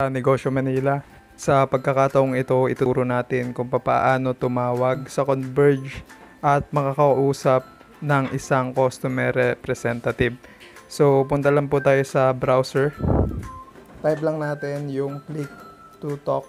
Negosyo Manila. Sa pagkakataong ito, ituturo natin kung paano tumawag sa Converge at makakausap ng isang customer representative. So, punta lang po tayo sa browser. Type lang natin yung click to talk.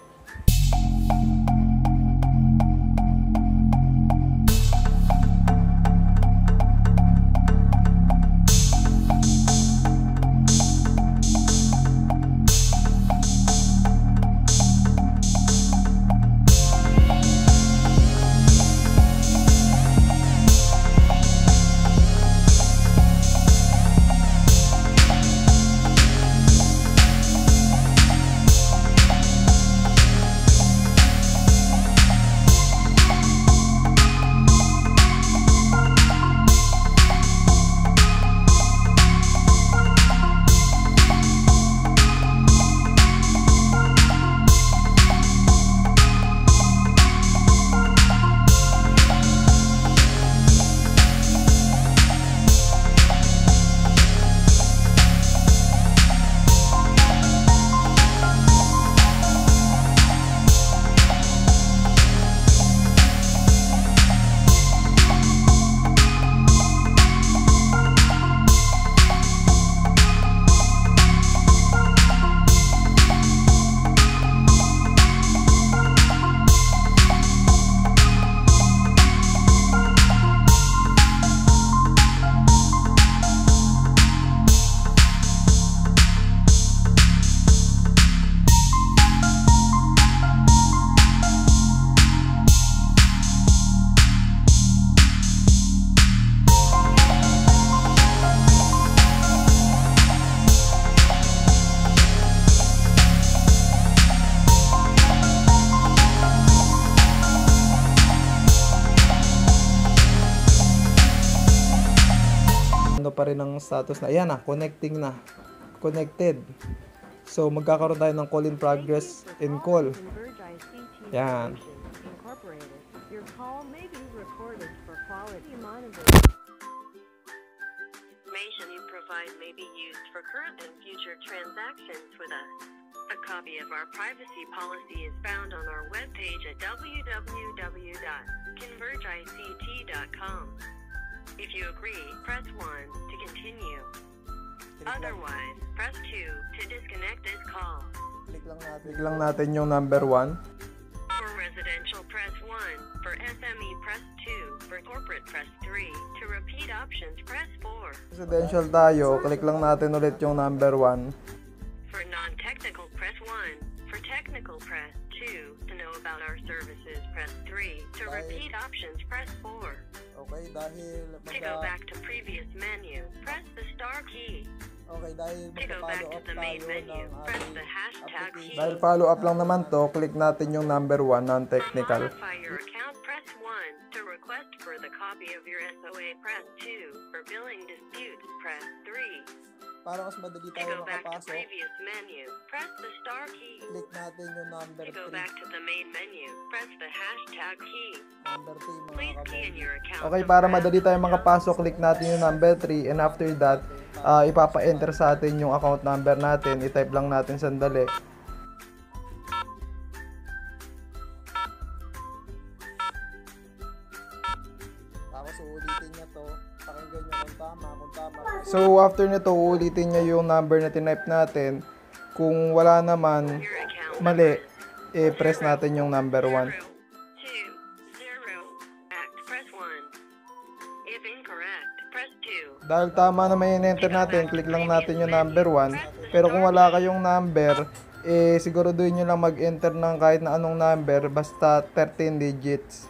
Pa rin ang status na ayan na, connecting na, connected. So magkakaroon tayo ng call in progress and call. Yan. Your call may be recorded for quality monitoring. Information you provide may be used for current and future transactions with us. A copy of our privacy policy is found on our webpage at www.convergeict.com. If you agree, press 1 to continue. Otherwise, press 2 to disconnect this call. Click lang natin yung number 1. For residential, press 1. For SME, press 2. For corporate, press 3. To repeat options, press 4. Residential tayo, click lang natin ulit yung number 1. For non-technical, press 1. For technical, press 2. To know about our services, press 3. To repeat options, press 4. Okay, dahil To go back to previous menu, press the star key. Okay, dahil To go back to the main menu, press the hashtag key. Dahil follow up lang naman to, click natin yung number 1, To non-technical. modify your account, press 1. To request for the copy of your SOA, press 2. For billing disputes, press 3. Para mas madali To tayo go back to makapasok, previous menu, press the star key. click natin yung number To go 3. back to the main menu, press the hashtag key. Number 3 mga Please key in kabel. your account. Okay, para madali tayo makapasok, click natin yung number 3 and after that, ipapa-enter sa atin yung account number natin. I-type lang natin sandali. Tapos uulitin niya to. Pakinggan niyo kung tama, kung tama. So after nito, uulitin niya yung number na tinype natin. Kung wala naman, Your account mali, press natin yung number 1. 2 0 act press 1. If incorrect, press 2. Dahil tama naman yung enter natin, click lang natin yung number 1. Pero kung wala kayong number, siguraduhin nyo lang mag-enter ng kahit na anong number, basta 13 digits.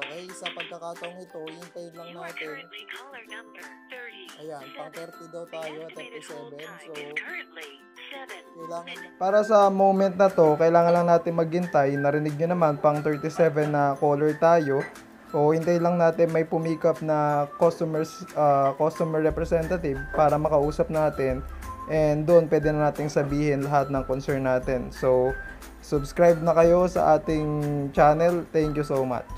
Okay, sa pagkakataong ito, hintayin lang You are natin. currently caller number 30. Ayan, pang 30 daw tayo, The estimated 37. hold time So, is currently 7 kailangan, para sa moment na to, kailangan lang natin maghintay. Narinig nyo naman, pang 37 na caller tayo. O hintayin lang natin may pumikap na customer representative para makausap natin. And doon pwede na nating sabihin lahat ng concern natin. So, subscribe na kayo sa ating channel. Thank you so much.